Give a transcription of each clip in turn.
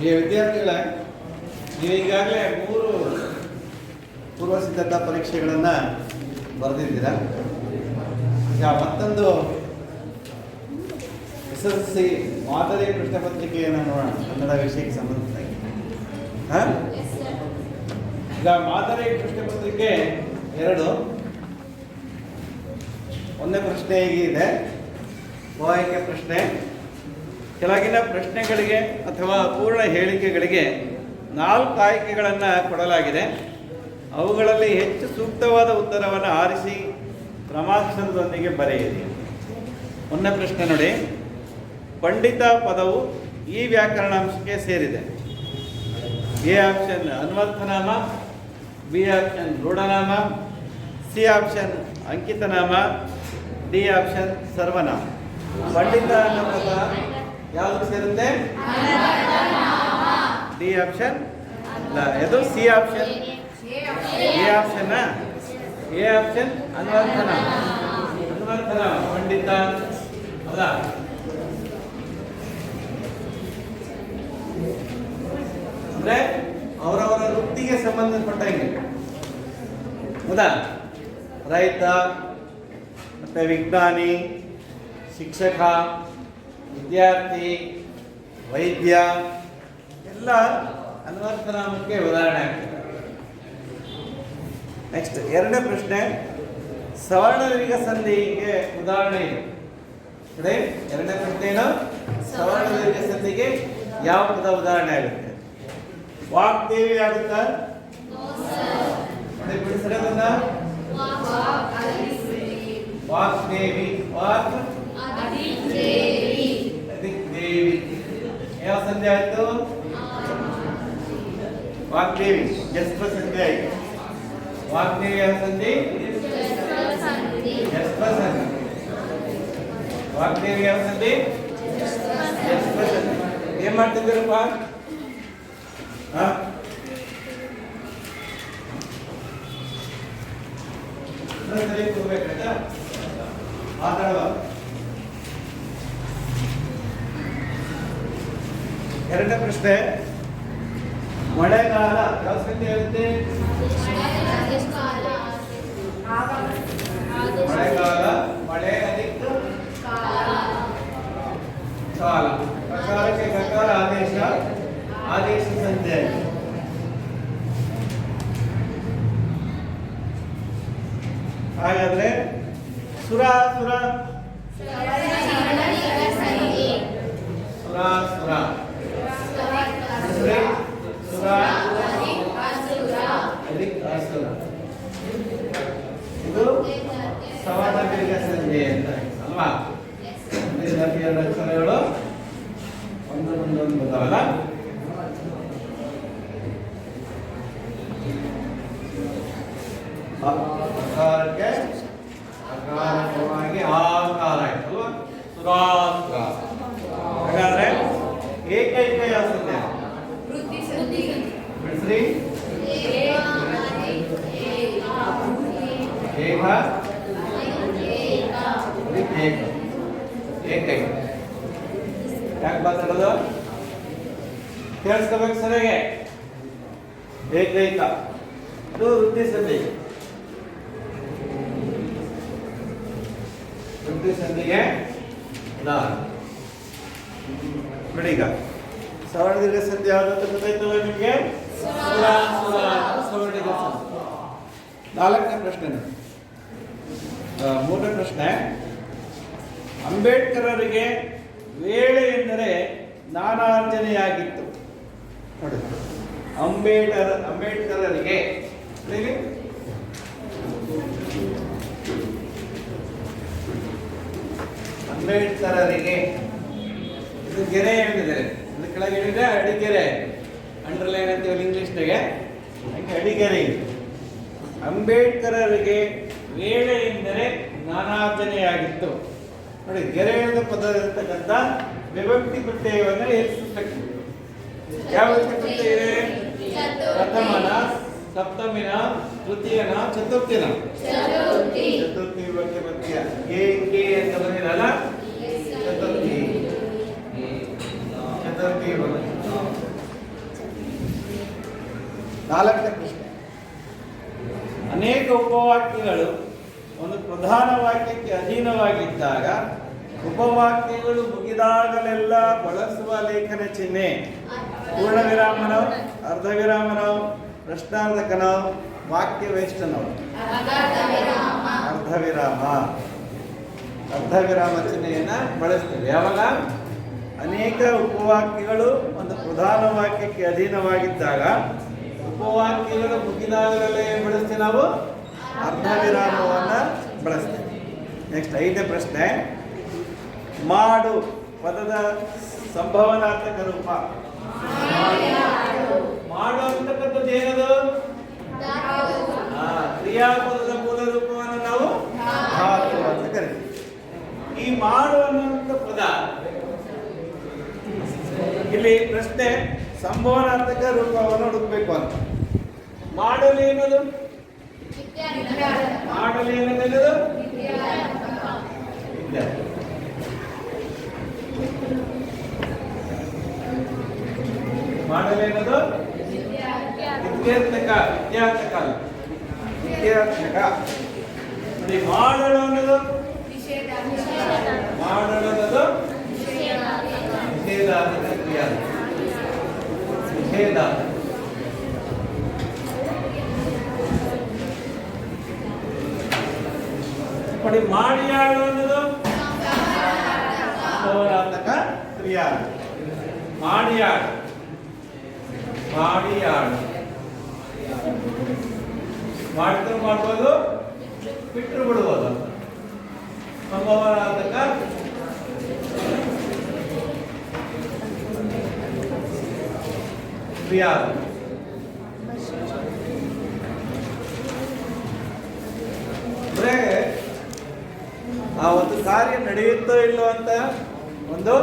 ಈ ವಿದ್ಯಾರ್ಥಿಗಳ ನೀವು ಈಗಾಗಲೇ 3 ಪೂರ್ವ ಸಿದ್ಧತಾ ಪರೀಕ್ಷೆಗಳನ್ನು ಬರೆದಿದ್ದೀರಾ. ಈಗ ಮತ್ತೊಂದು SSLC ಮಾದರಿ ಪ್ರಶ್ನೆ ಪತ್ರಿಕೆಯನ್ನು ನೋಡೋಣ, ಕನ್ನಡ ವಿಷಯಕ್ಕೆ ಸಂಬಂಧಿಸಿದ ಈಗ ಮಾದರಿ ಪ್ರಶ್ನೆ ಪತ್ರಿಕೆ 2. ಒಂದನೇ ಪ್ರಶ್ನೆ ಹೀಗಿದೆ: ಆಯ್ಕೆ ಪ್ರಶ್ನೆ. ಕೆಳಗಿನ ಪ್ರಶ್ನೆಗಳಿಗೆ ಅಥವಾ ಪೂರ್ಣ ಹೇಳಿಕೆಗಳಿಗೆ 4 ಆಯ್ಕೆಗಳನ್ನು ಕೊಡಲಾಗಿದೆ. ಅವುಗಳಲ್ಲಿ ಹೆಚ್ಚು ಸೂಕ್ತವಾದ ಉತ್ತರವನ್ನು ಆರಿಸಿ ಕ್ರಮಾನುಸಾರದೊಂದಿಗೆ ಬರೆಯಿರಿ. ಒಂದನೇ ಪ್ರಶ್ನೆ ನೋಡಿ: ಪಂಡಿತ ಪದವು ಈ ವ್ಯಾಕರಣಾಂಶಕ್ಕೆ ಸೇರಿದೆ. ಎ ಆಪ್ಷನ್ ಅನ್ವರ್ಥನಾಮ, ಬಿ ಆಪ್ಷನ್ ರೂಢನಾಮ, ಸಿ ಆಪ್ಷನ್ ಅಂಕಿತನಾಮ, ಡಿ ಆಪ್ಷನ್ ಸರ್ವನಾಮ. ಪಂಡಿತ ಅನ್ನೋ ಪದ ಯಾವುದು ಸೇರುತ್ತೆ? ಡಿ ಆಪ್ಷನ್ ಅಲ್ಲ, ಇದು C option. A option A option ಅನ್ವರ್ಥನಾಮ. ಅನ್ವರ್ಥನಾಮ ಪಂಡಿತ ಅಲ್ಲ. ಅಂದ್ರೆ ಅವರವರ ವೃತ್ತಿಗೆ ಸಂಬಂಧಪಟ್ಟಂಗೆ. ಹೌದಾ? ರೈತ, ಮತ್ತೆ ವಿಜ್ಞಾನಿ, ಶಿಕ್ಷಕ, ವಿದ್ಯಾರ್ಥಿ, ವೈದ್ಯ ಎಲ್ಲ ಅನ್ವರ್ಥನಾಮಕ್ಕೆ ಉದಾಹರಣೆ ಆಗ್ತದೆ. ನೆಕ್ಸ್ಟ್ ಎರಡನೇ ಪ್ರಶ್ನೆ: ಸವರ್ಣದೀರ್ಘ ಸಂಧಿಗೆ ಉದಾಹರಣೆ ಇದೆ. ಎರಡನೇ ಪ್ರಶ್ನೆ ಏನು? ಸವರ್ಣದೀರ್ಘ ಸಂಧಿಗೆ ಯಾವ ಪದ ಉದಾಹರಣೆ ಆಗುತ್ತೆ? ವಾಗ್ದೇವಿ ಆಗುತ್ತಾ? ಬಿಡಿಸಿರೋದನ್ನ ವಾಗ್ದೇವಿ, ವಾಕ್ ದೇವಿ ಯಾವ ಸಂಧಿ ಆಯ್ತು? ವಾಗ್ದೇವಿ ಜಸ್ಪ ಸಂಧಿ ಆಯ್ತು. ವಾಗ್ದೇವಿ ಯಾವ ಸಂಧಿ? ಜಸ್ಪ ಸಂಧಿ. ವಾಗ್ದೇವಿ ಯಾವ ಸಂಧಿ? ಜಸ್ಪ ಸಂಧಿ. ಏನ್ ಮಾಡ್ತಿದ್ದೀರಪ್ಪ? ಸರಿ ಹೋಗ್ಬೇಕಾಯ್ತಾ? ಮಾತಾಡುವ. ಎರಡನೇ ಪ್ರಶ್ನೆ: ಮಳೆಗಾಲ ಯಾವ ಸಂಧಿ ಆಗುತ್ತೆ? ಮಳೆಗಾಲ, ಮಳೆ ಅಧಿಕ ಕಾಲ. ಪ್ರಕಾರಕ್ಕೆ ಪ್ರಕಾರ ಆದೇಶ, ಆದೇಶ ಸಂಧಿ. ಹಾಗಾದ್ರೆ ಸುರಾಸುರ, ಸುರಾಸುರ, ಇದು ಸವರ್ಣದೀರ್ಘ ಸಂಧಿ ಅಂತ ಅಲ್ವಾ? ಅಕ್ಷರಗಳು ಒಂದೊಂದೊಂದು ಬದವಲ್ಲ. ಅಕಾರಕ್ಕೆ ಅಕಾರಕವಾಗಿ ಆಕಾರ ಆಯ್ತಲ್ವಾ? ಸುರಾಸುರ. ಹಾಗಾದ್ರೆ ಏಕೈಕ ಯಾವ ಸಂಧಿ? ಬಿಡಿಸ್ರಿ. ಏಕ, ಏಕೈಕ. ಯಾಕೆ ಮಾತಾಡೋದು? ಕೇಳಿಸ್ಕೋಬೇಕು ಸರಿಯಾಗಿ. ಏಕೈಕ ಇದು ವೃತ್ತಿ ಸಂಧಿ. ವೃತ್ತಿ ಸಂಧಿಗೆ ನೋಡಿ. ಈಗ ಸವರ್ಣದೀರ್ಘ ಸಂಧಿ ಯಾವುದು ಅಂತ ಗೊತ್ತಾಯ್ತಲ್ಲ ನಿಮಗೆ? ಸವರ್ಣದೀರ್ಘ ಸಂಧಿ. 4ನೇ ಪ್ರಶ್ನೆ. 3ನೇ ಪ್ರಶ್ನೆ: ಅಂಬೇಡ್ಕರರಿಗೆ ವೇಳೆ ಎಂದರೆ ನಾನಾರ್ಜನೆಯಾಗಿತ್ತು. ನೋಡಿ, ಅಂಬೇಡ್ಕರರಿಗೆ ಅಂಬೇಡ್ಕರರಿಗೆ ಇದು ಗೆರೆ ಹೇಳಿದ್ದಾರೆ. ಇದು ಕೆಳಗೆ ಹೇಳಿದ್ರೆ ಅಡಿಗೆರೆ, ಅಂಡರ್ಲೈನ್ ಅಂತೀವಲ್ಲ ಇಂಗ್ಲಿಷ್ನಾಗೆ, ಹಾಗೆ ಅಡಿಗೆರೆ. ಅಂಬೇಡ್ಕರರಿಗೆ ವೇಳೆ ಎಂದರೆ ನಾನಾರ್ಜನೆಯಾಗಿತ್ತು. ನೋಡಿ, ಗೆರೆ ಹೇಳಿದ ಪದ ಇರತಕ್ಕಂಥ ವಿಭಕ್ತಿ ಪ್ರತ್ಯಯವನ್ನು ಏರಿಸಬೇಕು. ಯಾವ ವಿಭಕ್ತಿ ಪ್ರತ್ಯಯ ಇದೆ? ಪ್ರಥಮನ, ಸಪ್ತಮಿನ, ತೃತೀಯನ, ಚತುರ್ಥಿನ. ಚತುರ್ಥಿ ವಿಭಕ್ತಿ ಪ್ರತ್ಯಯ. ಕೆ ಅಂತ ಬಂದಿರಲ್ಲ, ಚತುರ್ಥಿ. ಚತುರ್ಥಿ ವಿಭಕ್ತಿ. 4ನೇ ಪ್ರಶ್ನೆ. ಅನೇಕ ಉಪವಾಕ್ಯಗಳು ಒಂದು ಪ್ರಧಾನ ವಾಕ್ಯಕ್ಕೆ ಅಧೀನವಾಗಿದ್ದಾಗ ಉಪವಾಕ್ಯಗಳು ಮುಗಿದಾಗಲೆಲ್ಲ ಬಳಸುವ ಲೇಖನ ಚಿಹ್ನೆ ಪೂರ್ಣ ವಿರಾಮನೋ, ಅರ್ಧ ವಿರಾಮನೋ, ಪ್ರಶ್ನಾರ್ಥಕನೋ, ವಾಕ್ಯ ವೇಷ್ಟನೋ? ಅರ್ಧ ವಿರಾಮ. ಅರ್ಧ ವಿರಾಮ ಚಿಹ್ನೆಯನ್ನು ಬಳಸ್ತೇವೆ ಯಾವಾಗ ಅನೇಕ ಉಪವಾಕ್ಯಗಳು ಒಂದು ಪ್ರಧಾನ ವಾಕ್ಯಕ್ಕೆ ಅಧೀನವಾಗಿದ್ದಾಗ. ಉಪವಾಕ್ಯಗಳು ಮುಗಿದಾಗಲೆಲ್ಲ ಏನು ಬಳಸ್ತೇವೆ ನಾವು? ಅರ್ಧ ವಿರಾಮವನ್ನು ಬಳಸ್ತೇವೆ. ನೆಕ್ಸ್ಟ್ 5ನೇ ಪ್ರಶ್ನೆ. ಮಾಡು ಪದದ ಸಂಭವನಾರ್ಥಕ ರೂಪ. ಮಾಡು ಅಂತಕ್ಕಂಥದ್ದು ಏನದು? ಕ್ರಿಯಾಪದದ ಮೂಲ ರೂಪವನ್ನು ನಾವು ಧಾತು ಅಂತ ಕರಿತೀವಿ. ಈ ಮಾಡು ಅನ್ನುವಂಥ ಪದ ಇಲ್ಲಿ ಪ್ರಶ್ನೆ ಸಂಭವನಾರ್ಥಕ ರೂಪವನ್ನು ಹುಡುಕಬೇಕು ಅಂತ. ಮಾಡಲು ಏನದು? ಮಾಡಲು ಏನದು? ಮಾಡಲೇನದು? ವಿದ್ಯಾರ್ಥಕ. ನೋಡಿ, ಮಾಡಲು ಅನ್ನೋದು ಮಾಡಲು ಅನ್ನೋದು ನಿಷೇಧಾತ್ಮಕ ಕ್ರಿಯೆ. ನಿಷೇಧಾತ್ಮಕ. ನೋಡಿ, ಮಾಡಿಯಾಡು ಅನ್ನೋದು ಸಂಭವನಾರ್ಥಕ ಕ್ರಿಯೆ. ಮಾಡಿಯಾಡು ಮಾಡ್ತಾ ಮಾಡ್ಬೋದು, ಬಿಟ್ಟರು ಬಿಡ್ಬೋದು. ಸಂಭವನಾರ್ಥಕ ಕ್ರಿಯಾ. ಅಂದ್ರೆ ಆ ಒಂದು ಕಾರ್ಯ ನಡೆಯುತ್ತೋ ಇಲ್ಲೋ ಅಂತ ಒಂದು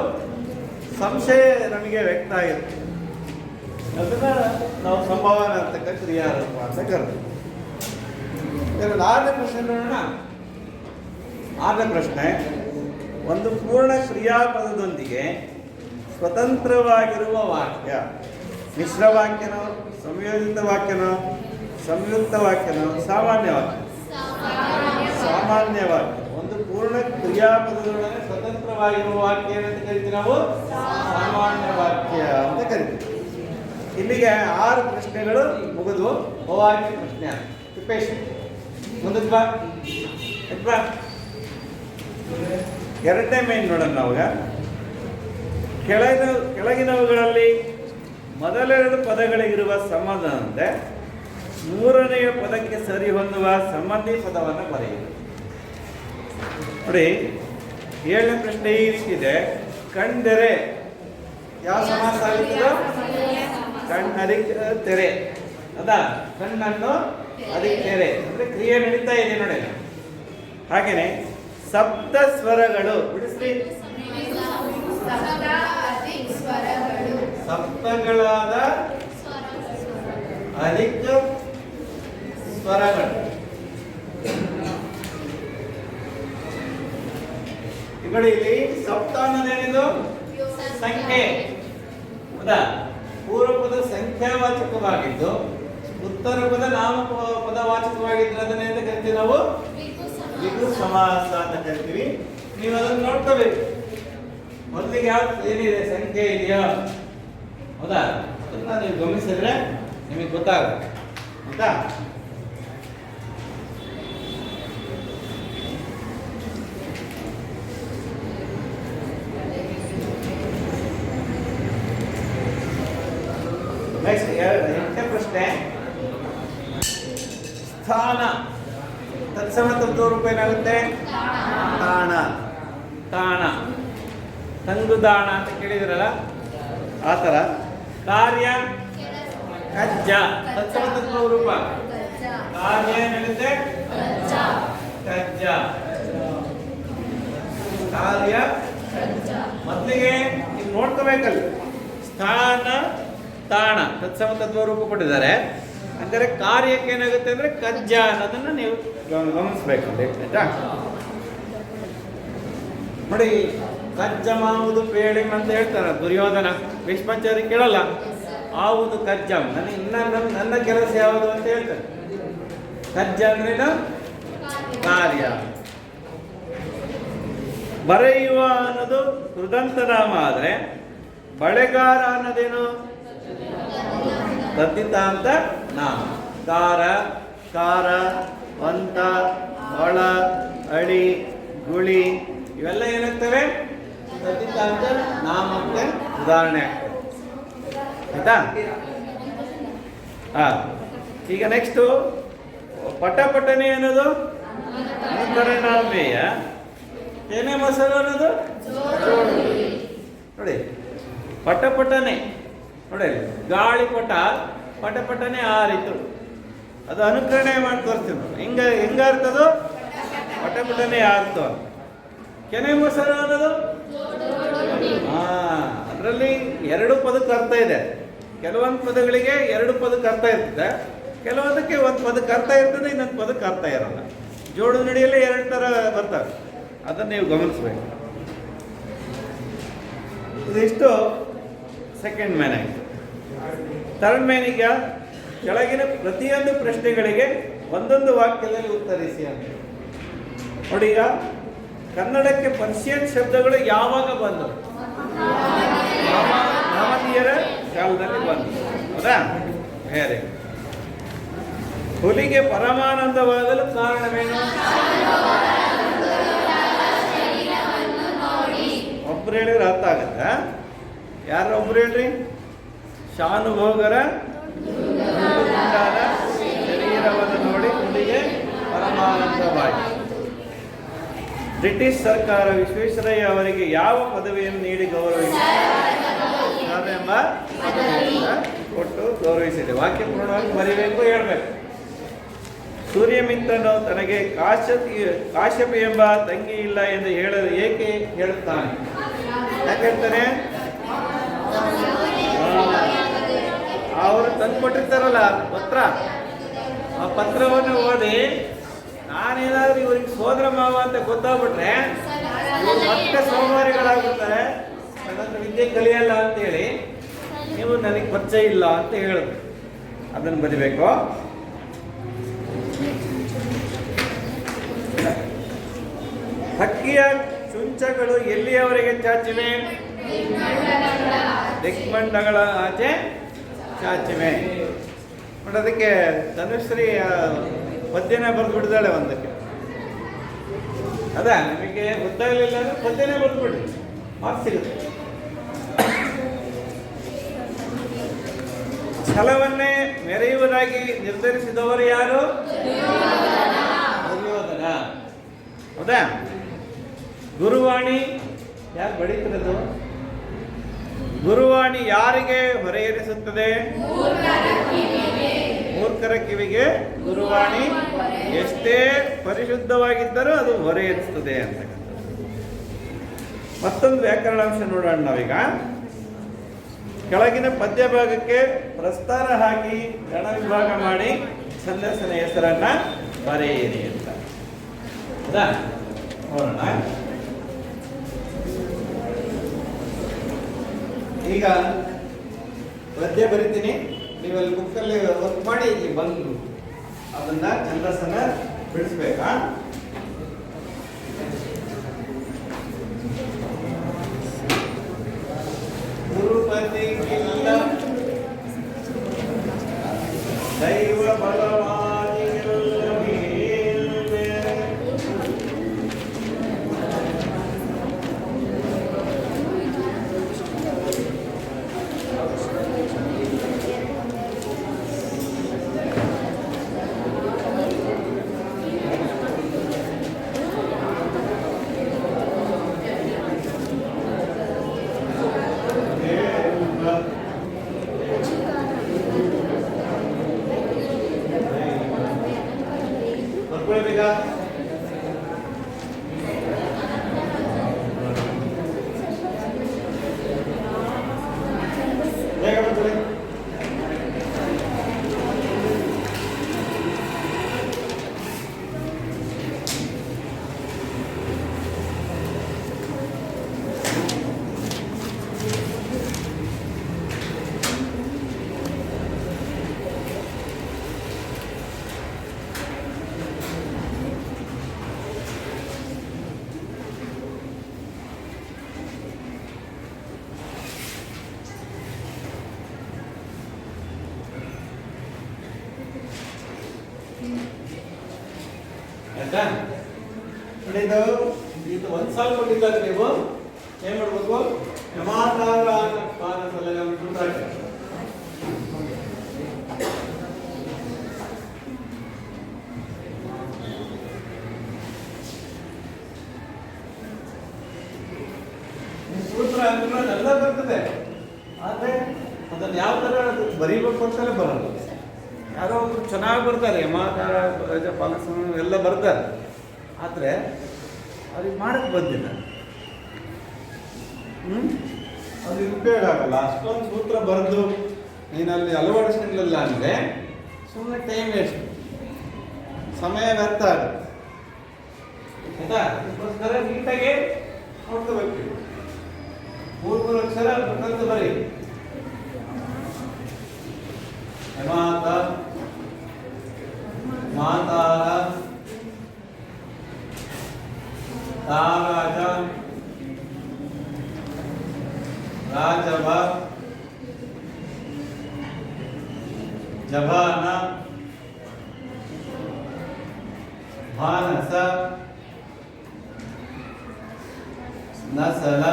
ಸಂಶಯ ನಮಗೆ ವ್ಯಕ್ತ ಆಗಿರುತ್ತೆ. ಅದನ್ನ ನಾವು ಸಂಭವನಾರ್ಥಕ ಕ್ರಿಯಾರೂಪ ಅಂತ ಕರೆದ್ವಿ. 6ನೇ ಪ್ರಶ್ನೆ ನೋಡೋಣ. 6ನೇ ಪ್ರಶ್ನೆ. ಒಂದು ಪೂರ್ಣ ಕ್ರಿಯಾಪದದೊಂದಿಗೆ ಸ್ವತಂತ್ರವಾಗಿರುವ ವಾಕ್ಯ ಮಿಶ್ರ ವಾಕ್ಯನೋ, ಸಂಯೋಜಿತ ವಾಕ್ಯನೋ, ಸಂಯುಕ್ತ ವಾಕ್ಯನೋ, ಸಾಮಾನ್ಯ ವಾಕ್ಯ? ಸಾಮಾನ್ಯ ವಾಕ್ಯ. ಒಂದು ಪೂರ್ಣ ಕ್ರಿಯಾಪದದೊಳಗೆ ಸ್ವತಂತ್ರವಾಗಿರುವ ವಾಕ್ಯ ಏನಂತ ಕರಿತೀವಿ ನಾವು? ಸಾಮಾನ್ಯ ವಾಕ್ಯ ಅಂತ ಕರಿತೀವಿ. ಇಲ್ಲಿಗೆ 6 ಪ್ರಶ್ನೆಗಳು ಮುಗಿದು ಅವಾಕ್ಯ ಪ್ರಶ್ನೆ ತಿಪ್ಪೇಶ್ ಮುಂದಕ್ಕೆ ಬಾ. 2ನೇ ಮೇನ್ ನೋಡೋಣ ನಾವಾಗ. ಕೆಳಗಿನವುಗಳಲ್ಲಿ ಮೊದಲೆರಡು ಪದಗಳಿಗಿರುವ ಸಂಬಂಧದಂತೆ 3ನೆಯ ಪದಕ್ಕೆ ಸರಿ ಹೊಂದುವ ಸಂಬಂಧಿ ಪದವನ್ನು ಬರೆಯಿರಿ. ನೋಡಿ, 7ನೇ ಪ್ರಶ್ನೆ ಈ ರೀತಿ ಇದೆ. ಕಣ್ತೆರೆ ಯಾವ ಸಮಾಸ ಆಗುತ್ತದೋ? ಕಣ್ಣದಿಕ್ ತೆರೆ. ಅದಾ ಕಣ್ಣನ್ನು ಅದಕ್ಕೆ ತೆರೆ ಅಂದ್ರೆ ಕ್ರಿಯೆ ನಡೀತಾ ಇದೆ ನೋಡಿ. ಹಾಗೇನೆ ಸಪ್ತ ಸ್ವರಗಳು ಬಿಡಿಸ್ರಿ. ಸಪ್ತಗಳಾದ ಅಧಿಕ ಸ್ವರಗಳು. ನೋಡಿ, ಇಲ್ಲಿ ಸಪ್ತ ಅನ್ನೋದೇನಿದು? ಸಂಖ್ಯೆ. ಹೌದಾ? ಪೂರ್ವ ಪದ ಸಂಖ್ಯಾವಾಚಕವಾಗಿದ್ದು ಉತ್ತರ ಪದ ನಾಮಪದವಾಚಕವಾಗಿದ್ರೆ ಅದನ್ನೇನು ಕರಿತೀವಿ ನಾವು? ದ್ವಿಗು ಸಮಾಸ ಅಂತ ಕರಿತೀವಿ. ನೀವು ಅದನ್ನು ನೋಡ್ಕೋಬೇಕು. ಮೊದಲಿಗೆ ಯಾವ್ದು ಏನಿದೆ? ಸಂಖ್ಯೆ ಇದೆಯಾ? ಹೌದಾ? ಅದನ್ನ ನೀವು ಗಮನಿಸಿದ್ರೆ ನಿಮಗೆ ಗೊತ್ತಾಗುತ್ತೆ. ಹೌದಾ? ನೆಕ್ಸ್ಟ್ 8ನೇ ಪ್ರಶ್ನೆ. ಸ್ಥಾನ ತತ್ಸಮ ತದ್ರೂಪ ಏನಾಗುತ್ತೆ? ತಾಣ. ತಾಣ ತಂಗುದಾಣ ಅಂತ ಕೇಳಿದ್ರಲ್ಲ, ಆ ಥರ. ಕಾರ್ಯ ಕಜ್ಜ ತತ್ಸಮ ತದ್ರೂಪ. ಕಾರ್ಯ ಏನಾಗುತ್ತೆ? ಕಜ್ಜ. ಕಾರ್ಯ ಮೊದಲಿಗೆ ನೀವು ನೋಡ್ಕೋಬೇಕಲ್ಲ. ಸ್ಥಾನ ತಾಣ ತತ್ಸಮ ತದ್ವರೂಪ ಕೊಟ್ಟಿದ್ದಾರೆ. ಅಂದರೆ ಕಾರ್ಯಕ್ಕೆ ಏನಾಗುತ್ತೆ ಅಂದರೆ ಕಜ್ಜ ಅನ್ನೋದನ್ನು ನೀವು ಗಮನಿಸ್ಬೇಕು. ಆಯ್ತಾ? ನೋಡಿ, ಕಜ್ಜ ಮಾವುದು ಪೇಳಿ ಅಂತ ಹೇಳ್ತಾನೆ ದುರ್ಯೋಧನ. ಭೀಷ್ಮಾಚಾರ್ಯ ಕೇಳಲ್ಲ. ಆವುದು ಕಜ್ಜಂ. ನನ್ನ ಕೆಲಸ ಯಾವುದು ಅಂತ ಹೇಳ್ತಾನೆ. ಕಜ್ಜ ಅಂದ್ರೇನು? ಕಾರ್ಯ. ಬರೆಯುವ ಅನ್ನೋದು ಕೃದಂತ ನಾಮ ಆದರೆ ಬಳೆಗಾರ ಅನ್ನೋದೇನು? ತದ್ದಿತಾಂತ ನಾಮ. ಕಾರ, ಕಾರ, ಅಂತ, ಒಳ, ಅಡಿ, ಗುಳಿ ಇವೆಲ್ಲ ಏನಾಗ್ತವೆ? ತದ್ದಿತಾಂತ ನಾಮಕ್ಕೆ ಉದಾಹರಣೆ ಆಗ್ತವೆ. ಆಯ್ತಾ? ಈಗ ನೆಕ್ಸ್ಟು ಪಟಪಟನೆ ಅನ್ನೋದು ಅನುಕರಣಾಮೇಯ. ಏನೇ ಮೊಸರು ಅನ್ನೋದು ನೋಡಿ. ಪಟಪಟನೆ ನೋಡಿ, ಗಾಳಿಪಟ ಪಟಪಟನೆ ಆರಿತು, ಅದು ಅನುಕರಣೆ ಮಾಡಿ ತೋರಿಸ್ತೀವಿ ನಾವು. ಹೆಂಗಾರ್ತದು? ಪಟಪಟನೆ ಆರ್ತು. ಕೆನೆ ಮೊಸರು ಅನ್ನೋದು ಅದರಲ್ಲಿ ಎರಡು ಪದಕ್ಕೆ ಅರ್ಥ ಇದೆ. ಕೆಲವೊಂದು ಪದಗಳಿಗೆ ಎರಡು ಪದಕ್ಕೆ ಅರ್ಥ ಇರ್ತದೆ, ಕೆಲವೊಂದಕ್ಕೆ ಒಂದು ಪದಕ್ಕೆ ಅರ್ಥ ಇರ್ತದೆ, ಇನ್ನೊಂದು ಪದಕ್ಕೆ ಅರ್ಥ ಇರಲ್ಲ. ಜೋಡದ ನುಡಿಯಲ್ಲಿ ಎರಡು ಥರ ಬರ್ತವೆ, ಅದನ್ನು ನೀವು ಗಮನಿಸಬೇಕು. ಇದಿಷ್ಟು ಸೆಕೆಂಡ್ ಮ್ಯಾನ್ ಆಯಿತು. ಥರ್ಡ್ ಮ್ಯಾನ್ ಈಗ ಕೆಳಗಿನ ಪ್ರತಿಯೊಂದು ಪ್ರಶ್ನೆಗಳಿಗೆ ಒಂದೊಂದು ವಾಕ್ಯದಲ್ಲಿ ಉತ್ತರಿಸಿ ಅಂತ ನೋಡಿ. ಈಗ ಕನ್ನಡಕ್ಕೆ ಪರ್ಷಿಯನ್ ಶಬ್ದಗಳು ಯಾವಾಗ ಬಂದವು? ಮಹಮ್ಮದೀಯರ ಕಾಲದಲ್ಲಿ ಬಂದವು, ಹೌದಾ? ಬೇರೆ ಹುಲಿಗೆ ಪರಮಾನಂದವಾಗಲು ಕಾರಣವೇನು? ಒಬ್ರು ಹೇಳಿದ್ರೆ ಅರ್ಥ ಆಗತ್ತ? ಯಾರು ಒಬ್ರು ಹೇಳ್ರಿ? ಶಾನುಭೋಗರ ಶರೀರವನ್ನು ನೋಡಿ ಹುಲಿಗೆ ಪರಮಾನಂದವಾಯಿತು. ಬ್ರಿಟಿಷ್ ಸರ್ಕಾರ ವಿಶ್ವೇಶ್ವರಯ್ಯ ಅವರಿಗೆ ಯಾವ ಪದವಿಯನ್ನು ನೀಡಿ ಗೌರವಿಸಿದೆ ಎಂಬ ಪದವಿಯನ್ನು ಕೊಟ್ಟು ಗೌರವಿಸಿದೆ. ವಾಕ್ಯ ಪೂರ್ಣವಾಗಿ ಬರೀಬೇಕು, ಹೇಳಬೇಕು. ಸೂರ್ಯಮಿತ್ರನು ತನಗೆ ಕಾಶ್ಯಪಿ ಎಂಬ ತಂಗಿ ಇಲ್ಲ ಎಂದು ಏಕೆ ಹೇಳುತ್ತಾನೆ? ಯಾಕೆ ಹೇಳ್ತಾನೆ? ಅವರು ತಂದು ಕೊಟ್ಟಿರ್ತಾರಲ್ಲ ಪತ್ರ, ಆ ಪತ್ರವನ್ನು ಓದಿ ನಾನೇನಾದ್ರೂ ಇವ್ರಿಗೆ ಸೋದರ ಮಾವ ಅಂತ ಗೊತ್ತಾಗ್ಬಿಟ್ರೆ ಮತ್ತೆ ಸೋಮಾರಿಗಳಾಗ್ಬಿಡ್ತಾರೆ, ನನ್ನ ವಿದ್ಯೆ ಕಲಿಯಲ್ಲ ಅಂತೇಳಿ ನೀವು ನನಗೆ ಪರಿಚಯ ಇಲ್ಲ ಅಂತ ಹೇಳಿದ್ರು. ಅದನ್ನು ಬರಿಬೇಕು. ಹಕ್ಕಿಯ ಚುಂಚಗಳು ಎಲ್ಲಿಯವರೆಗೆ ಚಾಚಿವೆ? ದಿಗ್ಮಂಡಗಳ ಆಚೆ ಚಾಚಿವೆ. ಅದಕ್ಕೆ ತನುಶ್ರೀ ಪದ್ಯನ ಬರೆದು ಬಿಡಿದಾಳೆ ಒಂದಕ್ಕೆ. ಅದ ನಿಮಗೆ ಗೊತ್ತಾಗಲಿಲ್ಲ ಅಂದ್ರೆ ಪದ್ಯನೇ ಬರೆದು ಬಿಡಿ, ಮಾರ್ಕ್ಸ್ ಸಿಗುತ್ತೆ. ಛಲವನ್ನೇ ಮೆರೆಯುವುದಾಗಿ ನಿರ್ಧರಿಸಿದವರು ಯಾರು? ದುರ್ಯೋಧನ, ಹೌದಾ? ಗುರುವಾಣಿ ಯಾರು ಬಡೀತಿರೋದು? ಗುರುವಾಣಿ ಯಾರಿಗೆ ಹೊರೆ ಏರಿಸುತ್ತದೆ? ಮೂರ್ಖರ ಕಿವಿಗೆ ಗುರುವಾಣಿ ಎಷ್ಟೇ ಪರಿಶುದ್ಧವಾಗಿದ್ದರೂ ಅದು ಹೊರೆ ಏರಿಸುತ್ತದೆ ಅಂತಕ್ಕಂಥದ್ದು. ಮತ್ತೊಂದು ವ್ಯಾಕರಣಾಂಶ ನೋಡೋಣ ನಾವೀಗ. ಕೆಳಗಿನ ಪದ್ಯ ಭಾಗಕ್ಕೆ ಪ್ರಸ್ತಾರ ಹಾಕಿ ಗಣ ವಿಭಾಗ ಮಾಡಿ ಛಂದಸ್ಸಿನ ಹೆಸರನ್ನ ಬರೆಯಿರಿ ಅಂತ. ಹೌದಾ? ನೋಡೋಣ. ಈಗ ಪದ್ಯ ಬರಿತೀನಿ, ನೀವಲ್ಲಿ ಬುಕ್ಕಲ್ಲಿ ವರ್ಕ್ ಮಾಡಿ ಇಲ್ಲಿ ಬಂದು ಅದನ್ನ ಛಂದಸ್ಸನ್ನ ಬಿಡಿಸ್ಬೇಕಾ? ಗುರುಪತಿ ಇಲ್ಲ ದೈವ ಬಲವಾದಿಗಳ ಮೇಲೆ ಆಯ್ತಾ? ನೋಡಿ ಇದು ಒಂದು ಸಾಲ ಕೊಟ್ಟಿದ್ದಾಗ ನೀವು ಏನ್ ಮಾಡ್ಬೇಕು? ಯಮಾತಾರ ಪಾದ ಸಲಗ ಸೂತ್ರ ಹಾಕಿ. ಸೂತ್ರ ಎಲ್ಲ ಬರ್ತದೆ, ಆದ್ರೆ ಅದನ್ನ ಯಾವ ತರ ಬರೀಬೇಕು ಅಂತಲೇ ಬರಲ್ಲ. ಯಾರೋ ಒಬ್ರು ಚೆನ್ನಾಗಿ ಬರ್ತಾರೆ, ಯಮಾಕಾರ ಪಾಲಸ ಎಲ್ಲ ಬರ್ತಾರೆ, ಆದರೆ ಅವ್ರಿಗೆ ಮಾಡಕ್ಕೆ ಬಂದಿಲ್ಲ. ಅವ್ರಿಗೆ ಉಪಯೋಗ ಆಗಲ್ಲ. ಅಷ್ಟೊಂದು ಸೂತ್ರ ಬರೆದು ನೀನಲ್ಲಿ ಅಳವಡಿಸ್ಕೊಳ್ಳಲ್ಲ ಅಂದರೆ ಸುಮ್ಮನೆ ಟೈಮ್ ವೇಸ್ಟ್, ಸಮಯ ವ್ಯರ್ಥ ಆಗುತ್ತೆ. ಆಯ್ತಾ? ಅದಕ್ಕೋಸ್ಕರ ನೀಟಾಗಿ ನೋಡ್ಕೋಬೇಕು. ಮೂರು ಅಕ್ಷರ ಕಲ್ತು ಬರೀ. ಯಮಾತ, ಮಾತಾರ, ತಾರಾಜ, ರಾಜವ, ಜಭಾನ, ಭಾನಸ, ನಸಲ,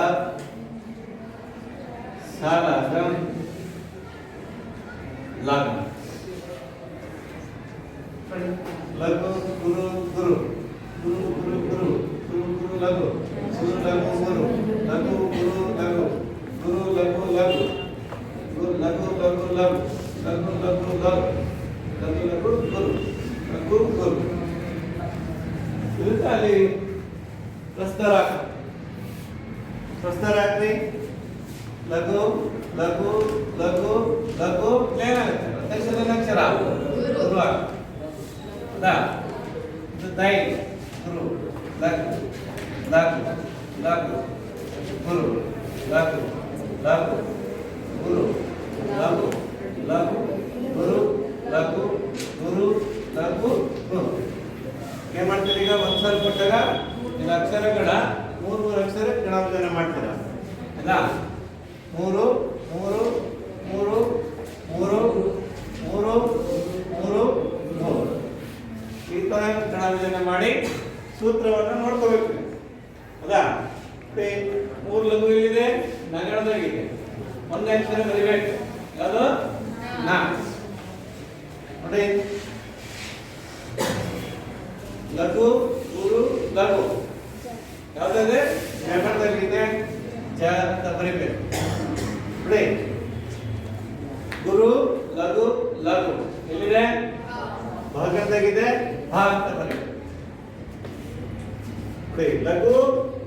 ಸಾಲಗಂ, ಲಗ್ನ. ಲಘು ಗುರು ಗುರು ಗುರು ಗುರು ಗುರು ಗುರು ಗುರು ಲಘು ಗುರು ಲಘು ಗುರು ಲಘು ಗುರು ಲಘು ಗುರು ಲಘು ಲಘು ಗುರು ಲಘು ಲಘು ಲಘು ಲಘು ಲಘು ಲಘು ಲಘು ಲಘು ಗುರು ಲಘು ಗುರು. ಇದಕ್ಕೆ ಅಲ್ಲಿ ಪ್ರಸ್ತರಾಕ್ರಿ ಲಘು ಲಘು ಲಘು ಲಘು ಏನಾಗುತ್ತೆ? ಅಕ್ಷರ ಗುರು ಆಗುತ್ತೆ. ಇದು ದೈ ಗುರು ಲಘು ಲಘು ಲಘು ಗುರು ಲಘು ಲಘು ಗುರು ಲಘು ಲಘು ಗುರು ಲಘು ಗುರು ಲಘು ಗುರು. ಏನ್ ಮಾಡ್ತೀರಿ? ಈಗ ಒಂದ್ಸಲ ಕೊಟ್ಟಾಗ ಈಗ ಅಕ್ಷರಗಳ ಮೂರು ಅಕ್ಷರ ಗಣಾಂಕನ ಮಾಡ್ತೀರ ಅಲ್ಲ? ಮೂರು ಮೂರು ಮೂರು ಮೂರು ಮೂರು ಮೂರು ಮೂರು ಈ ತರ ಗಣಾಂಕನ ಮಾಡಿ ಸೂತ್ರವನ್ನು ನೋಡ್ಕೋಬೇಕು. ಹೌದಾ? ಮೂರು ಲಘು ಇಲ್ಲಿದೆ, ನಗರದಾಗಿದೆ. ಒಂದೇ ಅಕ್ಷರ ಬರಿಬೇಕು. ಯಾವುದು? ನಾ. ನೋಡಿ, ಲಘು ಗುರು ಲಘು ಯಾವ್ದಾದ್ರೆ ನಗರದಲ್ಲಿದೆ, ಜ ಅಂತ ಬರಿಬೇಕು. ನೋಡಿ, ಗುರು ಲಘು ಲಘು ಎಲ್ಲಿದೆ? ಭಾಗದಾಗಿದೆ, ಭಾ ಅಂತ ಬರೀಬೇಕು. ಲಘು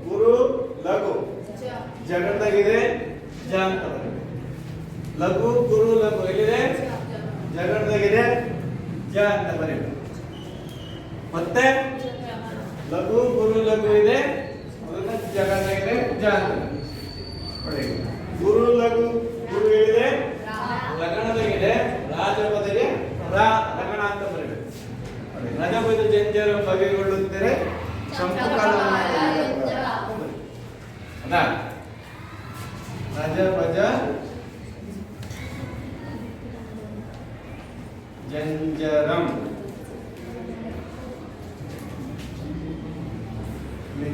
ಗುರು ಲಘು ಜಗತ್ತಾಗಿದೆ, ಜ ಅಂತ ಬರೀಬೇಕು. ಲಘು ಗುರು ಲಘು ಎಲ್ಲಿದೆ? ಜಗತ್ತಾಗಿದೆ, ಜ ಅಂತ ಬರೀಬೇಕು. ಮತ್ತೆ ಲಘು ಗುರು ಲಘು ಇದೆ, ಅದನ್ನ ಜಗತ್ತಾಗಿದೆ, ಜ ಅಂತ ನೋಡಿ. ಗುರು ಲಘು ಗುರು ಇದೆ, ಲಗಣದಾಗಿದೆ, ರಾಜಪದಗೆ ಲಗಣ ಅಂತ ಬರೀಬೇಕು. ರಜಪದ ಜಂಜರ ಬಗೆಗೊಳ್ಳುತ್ತಾರೆ, ಸಂಪುಕಾಲ ರಜಪಜ ಜಂಜರಂ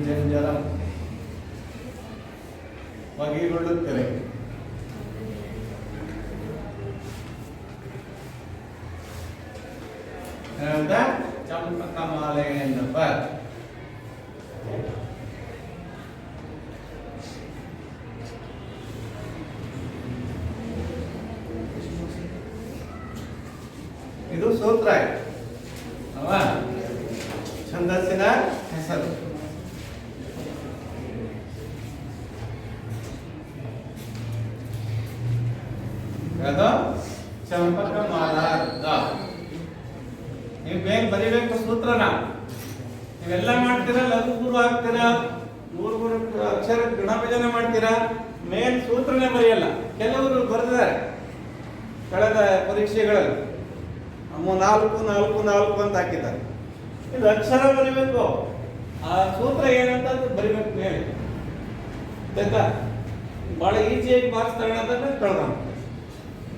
ಜಂಜರಂ ಬಗೆಗೊಳ್ಳುತ್ತೇವೆ. ಚಂಪಕ ಮಾಲೆ ಎಂದಪ್ಪ. ಇದು ಸೂತ್ರ ಅಲ್ವಾ? ಛಂದಸ್ಸಿನ ಹೆಸರು. ಅದು ಚಂಪಕ ಮಾಲಾರ್ಧ. ನೀವು ಬೇಗ ಬರಿಬೇಕು ಸೂತ್ರನ. ನೀವೆಲ್ಲ ಮಾಡ್ತೀರಾ, ಲಘು ಗುರು ಹಾಕ್ತೀರಾ, ಮೂರು ಮೂರು ಅಕ್ಷರ ಗುಣಭಜನೆ ಮಾಡ್ತೀರಾ, ಮೇನ್ ಸೂತ್ರನೇ ಬರೆಯಲ್ಲ. ಕೆಲವರು ಬರೆದಿದ್ದಾರೆ ಕಳೆದ ಪರೀಕ್ಷೆಗಳಲ್ಲಿ, ನಾಲ್ಕು ನಾಲ್ಕು ನಾಲ್ಕು ಅಂತ ಹಾಕಿದ್ದಾರೆ. ಇದು ಅಕ್ಷರ ಬರಿಬೇಕು, ಆ ಸೂತ್ರ ಏನಂತ ಬರಿಬೇಕು ಮೇಲೆ. ಆಯ್ತಾ? ಬಹಳ ಈಸಿಯಾಗಿ ಮಾರ್ಕ್ಸ್ ತಗೊಳ್ಳೋದನ್ನ ಕಳ್ದ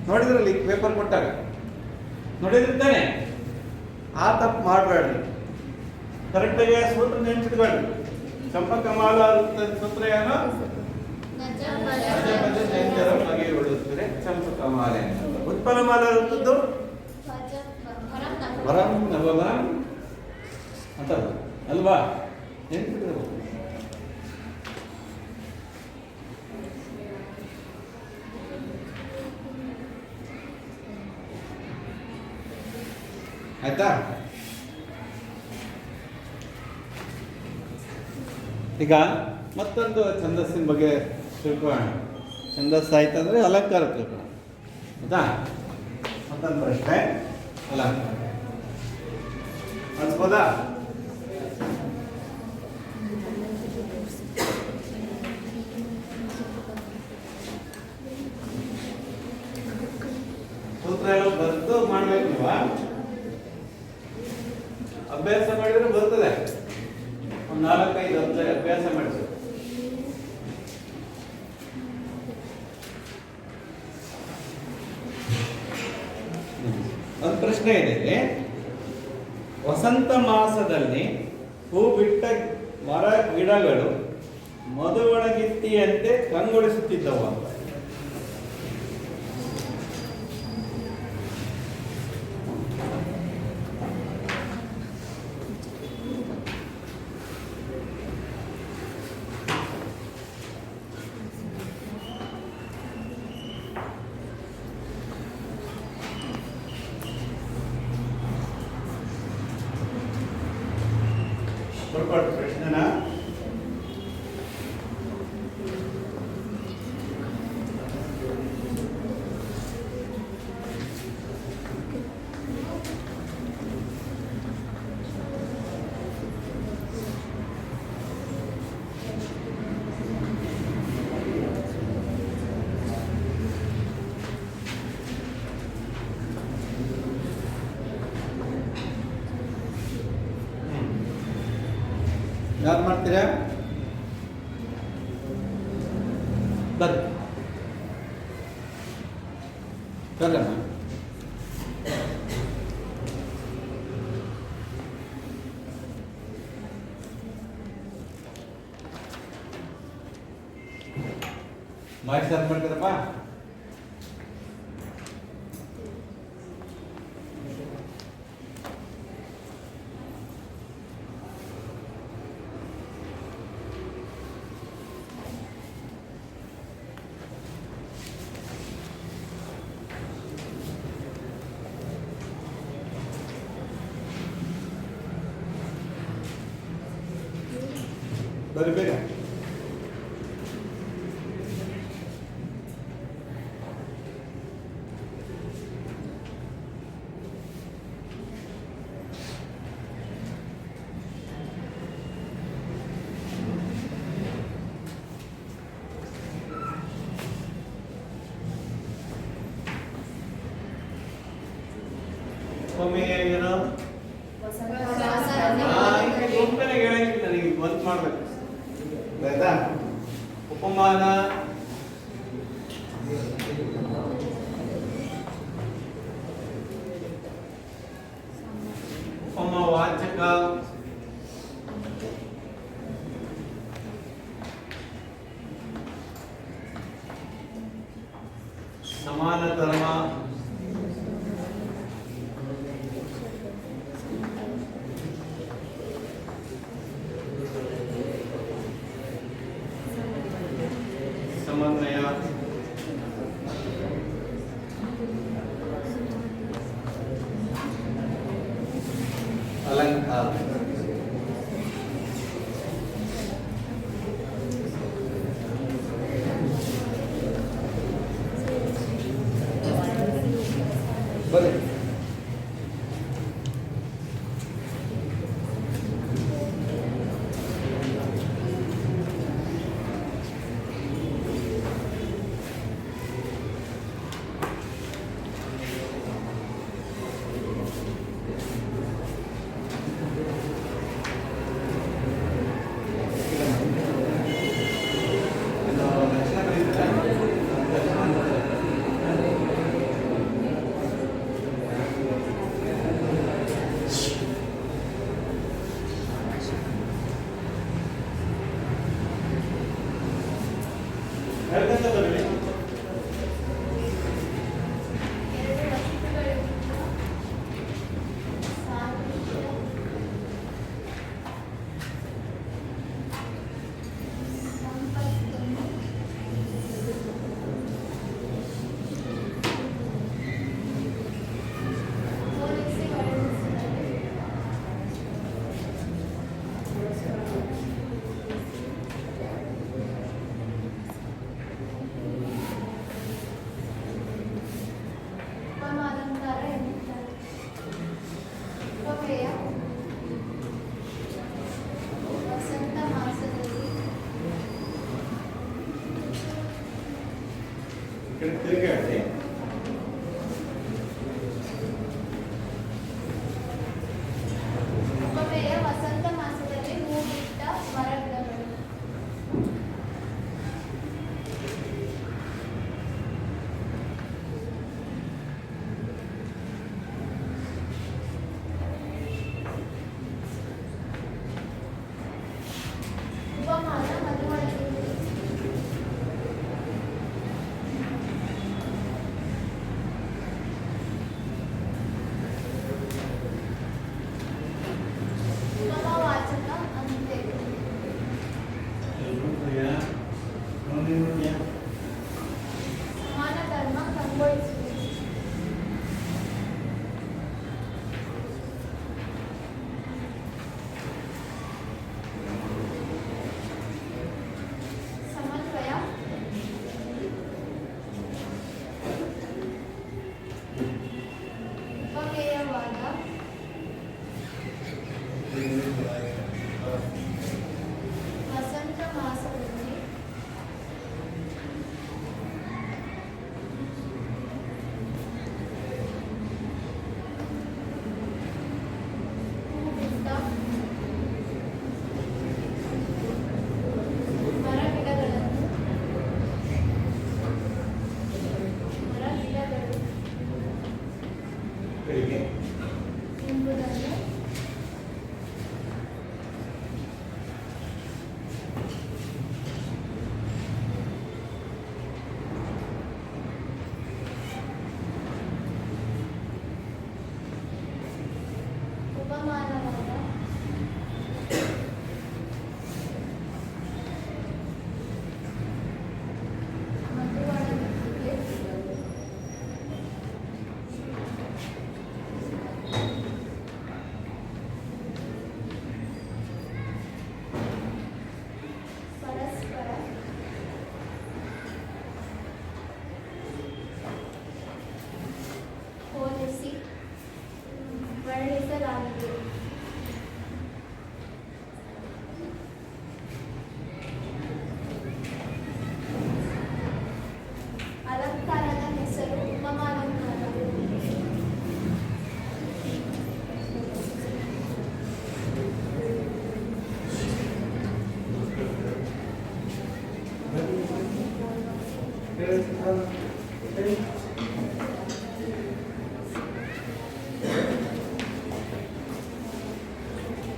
ನೋಡಿದ್ರಲ್ಲಿ ಪೇಪರ್ ಕೊಟ್ಟಾಗ ನೋಡಿದ್ರೆ ತಾನೆ. ಆ ತಪ್ಪು ಮಾಡಬೇಡ್ರಿ. ಕರೆಕ್ಟಾಗಿ ಸೂತ್ರ ನೆನ್ಸಿಟ್ಕೊಳ್ಳಿ. ಚಂಪಕಮಾಲ ಸೂತ್ರ ಏನು? ಜಂಜರ ಬಗೆಗೊಳ್ಳುತ್ತದೆ ಚಂಪಕಮಾಲೆ. ಉತ್ಪನ್ನಮಾಲ ವೃತ್ತದ್ದು ವರಂ ನವವರಂ ಅಂತ ಅಲ್ವಾ? ನೆನ್ಪಿಟ್ಕೊಳ್ಳಿ. ಆಯ್ತಾ? ಈಗ ಮತ್ತೊಂದು ಛಂದಸ್ಸಿನ ಬಗ್ಗೆ ತಿಳ್ಕೊಳ್ಳೋಣ. ಛಂದಸ್ಸು ಆಯ್ತಂದ್ರೆ ಅಲಂಕಾರ ತಿಳ್ಕೊಳ್ಳೋಣ. ಆಯ್ತಾ? ಮತ್ತೊಂದು ಪ್ರಶ್ನೆ ಅಲಂಕಾರ ಅನ್ಸ್ಬೋದಾ? ಸೂತ್ರ ಎಲ್ಲ ಬರ್ದು ಮಾಡ್ಬೇಕು ನೀವ. ಅಭ್ಯಾಸ ಮಾಡಿದ್ರೆ ಬರ್ತದೆ. ಒಂದು 4-5 ಅಭ್ಯಾಸ ಮಾಡಿದ್ರು. ಒಂದು ಪ್ರಶ್ನೆ ಇದೆ. ವಸಂತ ಮಾಸದಲ್ಲಿ ಹೂ ಬಿಟ್ಟ ಮರ ಗಿಡಗಳು ಮಧುವಣಗಿತ್ತಿಯಂತೆ ಕಂಗೊಳಿಸುತ್ತಿದ್ದವು ಅಂತ. ಪ್ರಶ್ನೆನ ಯಾರು ಮಾಡ್ತೀರಾ? ಬರ್ರಿ ಬರ್ರಮ್ಮ. ಮಾಹಿತಿ ಯಾರು ಮಾಡ್ತೀರಪ್ಪ? ಬರ್ರಿ ಬೇಗ. ಒಮ್ಮೆ ಏನು ಒಮ್ಮೆ ಹೇಳಂಗಿಲ್ಲ, ನನಗೆ ಬಂದ್ ಮಾಡ್ಬೇಕು ಆಯ್ತಾ? ಉಪಮಾನ, ಉಪಮಾವಾಚಕ, ಸಮಾನ ಧರ್ಮ, ಸಮನ್ವಯ, ಅಲಂಕಾರ. ಬನ್ನಿ ತಿರುಗಾಡಿ. ಉಪಮೇಯ ವಸಂತ ಮಾಸದಲ್ಲಿ ಹೂ ಬಿಟ್ಟ ಮರಗಿಡಗಳು. ಉಪಮಾನ ಮಧುವಣಗಿ. ಉಪಮಾವಾಚಕ ಅಂತೆ. ಸಮಾನ ಧರ್ಮ ಕಂಗೊಳಿಸುವುದು. ಸಮನ್ವಯ. ಉಪಮೇಯವಾದ. ವಸಂತ ಮಾಸದಲ್ಲಿ ಹೂ ಬಿಟ್ಟ ಮರಗಿಡಗಳನ್ನು ಎಂಬುದನ್ನು ಉಪಮಾನವಾದ. ಮಧುವಣಗಿಗೆ ಪರಸ್ಪರ ಹೋಲಿಸಿ ವರ್ಣಿಸಲಾಗಿದೆ. ಅಲಂಕಾರದ ಹೆಸರು ಉಪಮಾಲಂಕಾರ.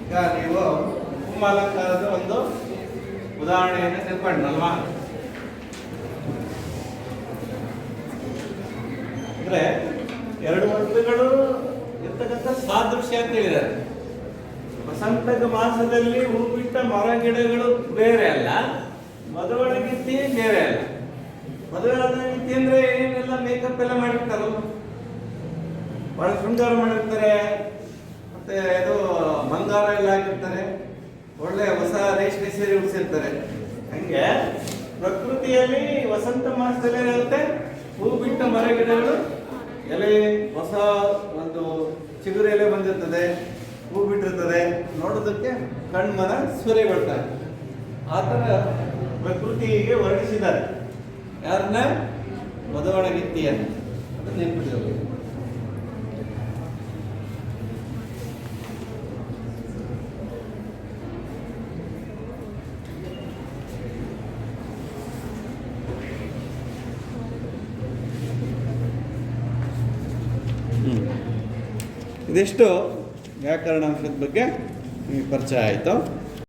ಈಗ ನೀವು ಉಪಮಾಲಂಕಾರದ ಒಂದು ಉದಾಹರಣೆಯನ್ನು ತಿಳ್ಕೊಂಡ್ರಲ್ವಾ? ಅಂದ್ರೆ ಎರಡು ವಸ್ತುಗಳು ಇರ್ತಕ್ಕಂಥ ಸಾದೃಶ್ಯ ಅಂತ ಹೇಳಿದ್ದಾರೆ. ವಸಂತ ಮಾಸದಲ್ಲಿ ಹೂ ಬಿಟ್ಟ ಮರ ಗಿಡಗಳು ಬೇರೆ ಅಲ್ಲ, ಮಧುವಣಗಿತ್ತಿ ಬೇರೆ ಅಲ್ಲ. ಮಧುವಣಗಿತ್ತಿ ಅಂದ್ರೆ ಏನೆಲ್ಲ ಮೇಕಪ್ ಎಲ್ಲ ಮಾಡಿರ್ತಾರಲ್ಲ, ಬಹಳ ಶೃಂಗಾರ ಮಾಡಿರ್ತಾರೆ, ಮತ್ತೆ ಇದು ಬಂಗಾರ ಎಲ್ಲ ಹಾಕಿರ್ತಾರೆ, ಒಳ್ಳೆ ಹೊಸ ರೇಷ್ಮೆ ಸೀರೆ ಉಡಿಸಿರ್ತಾರೆ. ಹಂಗೆ ಪ್ರಕೃತಿಯಲ್ಲಿ ವಸಂತ ಮಾಸದಲ್ಲಿ ಏನಾಗುತ್ತೆ, ಹೂ ಬಿಟ್ಟ ಮರ ಗಿಡಗಳು ಎಲೆ ಹೊಸ ಒಂದು ಚಿಗುರು ಎಲೆ ಬಂದಿರ್ತದೆ, ಹೂ ಬಿಟ್ಟಿರ್ತದೆ, ನೋಡೋದಕ್ಕೆ ಕಣ್ಮನ ಸೂರೆಗೊಳ್ತಾರೆ. ಆ ಥರ ಪ್ರಕೃತಿಗೆ ವರ್ಣಿಸಿದ್ದಾರೆ. ಯಾರನ್ನ? ಮಧುವಣಗಿತ್ತಿಯನ್ನು. ಅದು ನೆನಪಿಟ್ಟಿರಬೇಕು. ಇದಿಷ್ಟು ವ್ಯಾಕರಣಾಂಶದ ಬಗ್ಗೆ ನಿಮಗೆ ಪರಿಚಯ ಆಯಿತು.